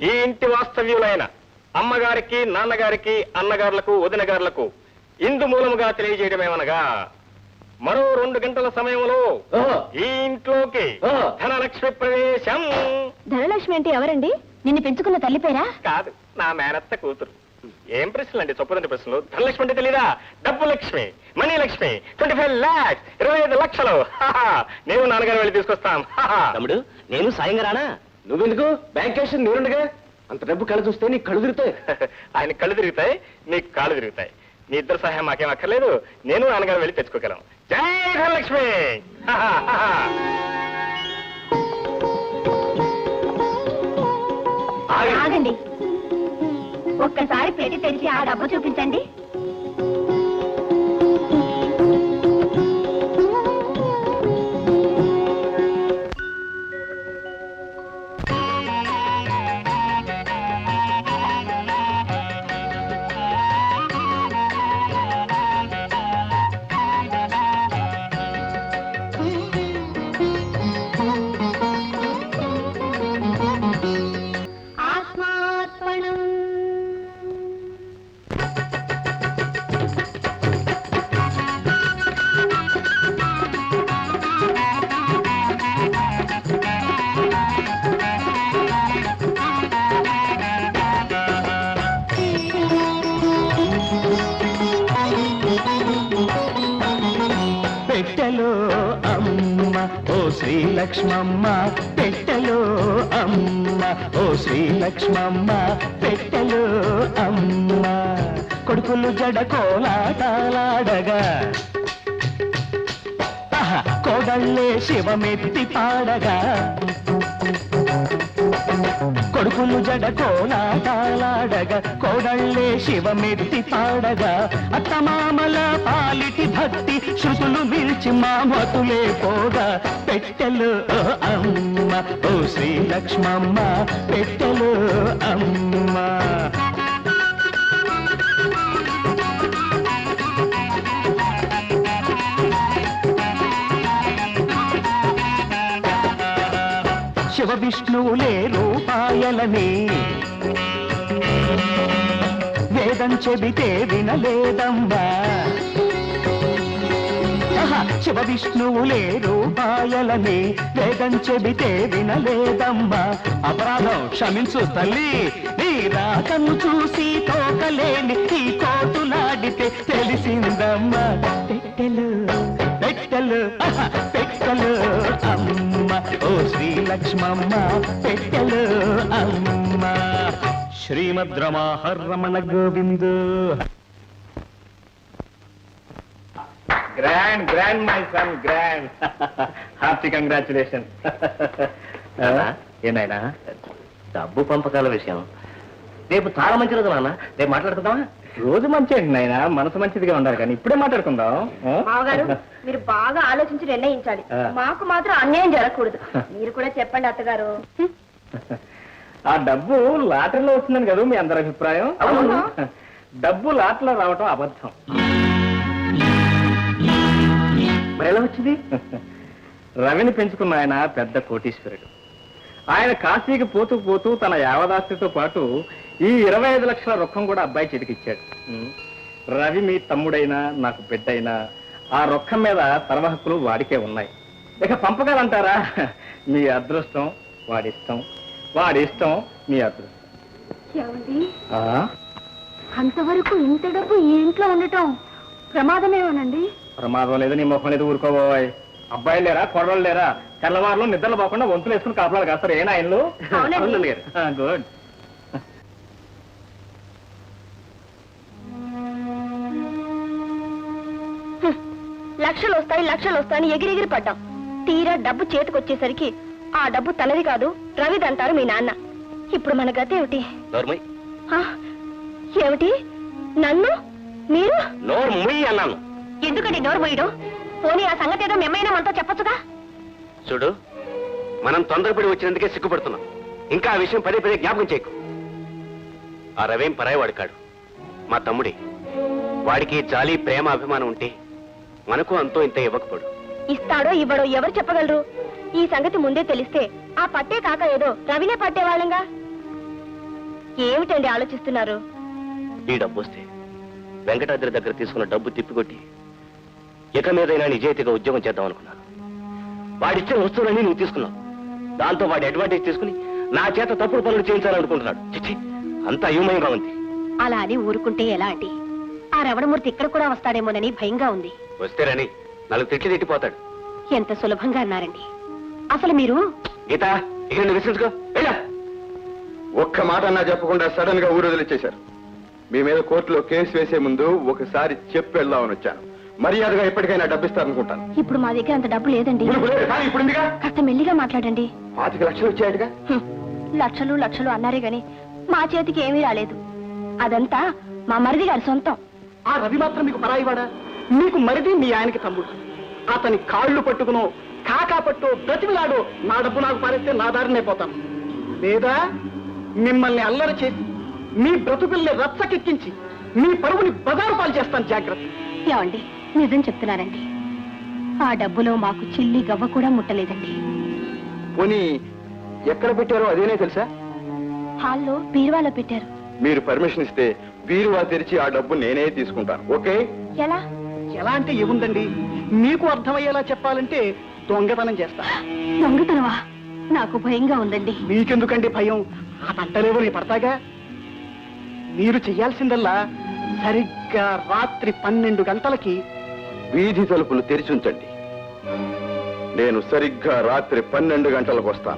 ఈ ఇంటి వాస్తవ్యులైన అమ్మగారికి, నాన్నగారికి, అన్నగారులకు, వదినగారులకు ఇందు మూలముగా తెలియజేయడమేమనగా మరో 2 గంటల సమయంలో ఈ ఇంట్లోకి ధనలక్ష్మి ప్రవేశం. ధనలక్ష్మి అంటే ఎవరండి? నిన్ను పెంచుకున్న తల్లి పేరా? కాదు, నా మేనత్త కూతురు. ఏం ప్రశ్నలు అండి, చొప్పదండి ప్రశ్నలు. ధనలక్ష్మి అంటే తెలీదా? డబ్బు లక్ష్మి, మనీ లక్ష్మి. 25 lakhs, 25 లక్షలు. నేను నాన్నగారు వెళ్ళి తీసుకొస్తాం. తమ్ముడు, నేను సాయంగా రానా? నువ్వెందుకు? బ్యాంక్ క్యాష్ నేనుండగా. అంత డబ్బు కళ్ళు చూస్తే నీ కళ్ళు తిరుగుతాయి. ఆయన కళ్ళు తిరుగుతాయి, నీకు కాళ్ళు తిరుగుతాయి. నీ ఇద్దరు సహాయం మాకేం అక్కర్లేదు. నేను నాన్నగారు వెళ్ళి తెచ్చుకోగలం. జై ధనలక్ష్మి. ఆగండి, ఒక్కసారి పెట్టి తెరిచి ఆ డబ్బు చూపించండి. పెట్టెలో అమ్మ ఓ శ్రీలక్ష్మమ్మ, పెట్టెలో అమ్మ ఓ శ్రీలక్ష్మమ్మ, పెట్టెలో అమ్మ. కొడుకులు జడ కోలాటాలాడగా కోడళ్ళే శివమెత్తి పాడగా, కొడుకులు జడ కోలాటాలాడగా కోడళ్ళే శివమెత్తి పాడగా, అత్తమామల పాలిటి భక్తి శృతులు మిల్చి మామతులే పోగా, పెట్టెలు అమ్మ ఓ శ్రీలక్ష్మమ్మ, పెట్టెలు అమ్మ. శివ విష్ణువులే రూపాయలని వేదం చెబితే వినలేదమ్మా. శివ విష్ణువులే రూపాయలని వేదం చెబితే వినలేదమ్మా. అపరాధం క్షమించు తల్లి, నీ రాకను చూసి తోకలేని ఈ కోటులాడితే తెలిసిందమ్మా. పెట్టెలు పెట్టెలు పెట్టెలు అమ్మ ఓ శ్రీలక్ష్మమ్మ, పెట్టెలు అమ్మ. Srimad Ramana Govinda. Grand grand my son, grand. Hearty congratulation. ఏనాయనా, డబ్బు పంపకాల విషయం రేపు చాలా మంచి రోజు నాన్న, రేపు మాట్లాడుకుందామా? రోజు మంచి అండి నాయన, మనసు మంచిదిగా ఉండాలి, కానీ ఇప్పుడే మాట్లాడుకుందాం. మామగారు, మీరు బాగా ఆలోచించి నిర్ణయించాలి. మాకు మాత్రం అన్యాయం జరగకూడదు. మీరు కూడా చెప్పండి అత్తగారు. ఆ డబ్బు లాటరీలో వచ్చిందని కదా మీ అందరి అభిప్రాయం? డబ్బు లాటరీలో రావటం అబద్ధం. మరి ఎలా వచ్చింది? రవిని పెంచుకున్న ఆయన పెద్ద కోటీశ్వరుడు. ఆయన కాశీకి పోతూ పోతూ తన యావదాస్తితో పాటు ఈ 25 లక్షల రొక్కం కూడా అబ్బాయి చేతికిచ్చాడు. రవి మీ తమ్ముడైనా నాకు బిడ్డైనా ఆ రొక్కం మీద సర్వ హక్కులు వాడికే ఉన్నాయి. ఇక పంపకాలంటారా? మీ అదృష్టం వాడిష్టం, వాడిష్టం మీ అదృష్టం. అంతవరకు ఇంత డబ్బు ఈ ఇంట్లో ఉండటం ప్రమాదమేమోనండి? ప్రమాదం లేదు, నీ ముఖం లేదు, ఊరుకోబోయ్. అబ్బాయిలు లేరా, కొడవలు లేరా? తెల్లవారులో నిద్రలు పోకుండా వంతులు వేసుకుని కాపలాలు కాస్తారు. ఏనా ఆయనలు? గుడ్. లక్షలు వస్తాయని ఎగిరెగిరి పడ్డాం. తీరా డబ్బు చేతికొచ్చేసరికి ఆ డబ్బు తనది కాదు, రవిదంటారు మీ నాన్న. ఇప్పుడు మన గతి ఏమిటి? ఏమిటి? నన్ను మీరు అన్నాను. ఎందుకండి నోరు మూయడం? పోనీ ఆ సంగతి ఏదో మేమైనా మనతో చెప్పొచ్చుగా? చూడు, మనం తొందరపడి వచ్చినందుకే సిగ్గుపడుతున్నాం. ఇంకా ఆ విషయం పదే పదే జ్ఞాపకం చేయకు. ఆ రవేం పరాయవాడు కాడు, మా తమ్ముడే. వాడికి జాలి, ప్రేమ, అభిమానం ఉంటే మనకు అంతో ఇంత ఇవ్వకపోడు. ఇస్తాడో ఇవ్వడో ఎవరు చెప్పగలరు? ఈ సంగతి ముందే తెలిస్తే ఆ పట్టే కాక ఏదో రవినే పట్టేవాళ్ళంగా. ఏమిటండి ఆలోచిస్తున్నారు? ఈ డబ్బు వస్తే వెంకటాద్రి దగ్గర తీసుకున్న డబ్బు తిప్పికొట్టి ఇక మీదైనా నిజాయితీగా ఉద్యోగం చేద్దాం అనుకున్నాను. వాడిచ్చిన వస్తువులన్నీ నువ్వు తీసుకున్నావు. దాంతో వాడి అడ్వాంటేజ్ తీసుకుని నా చేత తప్పుడు పనులు చేయించాలనుకుంటున్నాడు. చిచ్చి, అంత అయోమయంగా ఉంది. అలా అని ఊరుకుంటే ఎలా అండి? ఆ రమణమూర్తి ఇక్కడ కూడా వస్తాడేమోనని భయంగా ఉంది. వస్తేరని 4 తిట్లు తిట్టిపోతాడు. ఎంత సులభంగా అన్నారండి. అసలు మీరు గీత, ఇక నువ్వు విశ్వసించుకో. వెళ్ళా. ఒక్క మాట అన్నా చెప్పకుండా సడన్ గా ఊరు వదిలిచ్చేశారు. మీ మీద కోర్టులో కేసు వేసే ముందు ఒకసారి చెప్పి వెళ్దామని వచ్చాను. మర్యాదగా ఎప్పటికైనా డబ్బిస్తారనుకుంటాను. ఇప్పుడు మా దగ్గర అంత డబ్బు లేదండి. ఇప్పుడు ఎందుగా? కాస్త మెల్లిగా మాట్లాడండి. 25 లక్షలు వచ్చాయటగా? లక్షలు లక్షలు అన్నారే గాని మా చేతికి ఏమీ రాలేదు. అదంతా మా మరిది గారి సొంతం. ఆ రవి మాత్రం మీకు పరాయివాడా? మీకు మరిది మీ ఆయనకి తమ్ముడు. అతని కాళ్ళు పట్టుకునో కాకా పట్టో బ్రతిమిలాడో నా డబ్బు నాకు పారేస్తే నా దారినే పోతాను. లేదా మిమ్మల్ని అల్లరి చేసి మీ బ్రతుకుల్ని రచ్చకెక్కించి మీ పరువుని బజారు పాలు చేస్తాను. జాగ్రత్త. ఏమండి, నిజం చెప్తున్నారండి. ఆ డబ్బులో మాకు చిల్లి గవ్వ కూడా ముట్టలేదండి. పోనీ ఎక్కడ పెట్టారో అదేనే తెలుసా? హాల్లో బీరువాలో పెట్టారు. మీరు పర్మిషన్ ఇస్తే బీరువా తెరిచి ఆ డబ్బు నేనే తీసుకుంటాను. ఓకే? ఎలా? ఎలా అంటే ఏముందండి, మీకు అర్థమయ్యేలా చెప్పాలంటే దొంగతనం చేస్తా. దొంగతనమా? నాకు భయంగా ఉందండి. మీకెందుకండి భయం? ఆ పంటలేవో నీ పడతాగా. మీరు చెయ్యాల్సిందల్లా సరిగ్గా రాత్రి 12 గంటలకి వీధి తలుపులు తెరిచి ఉంచండి. నేను సరిగ్గా రాత్రి 12 గంటలకు వస్తాను.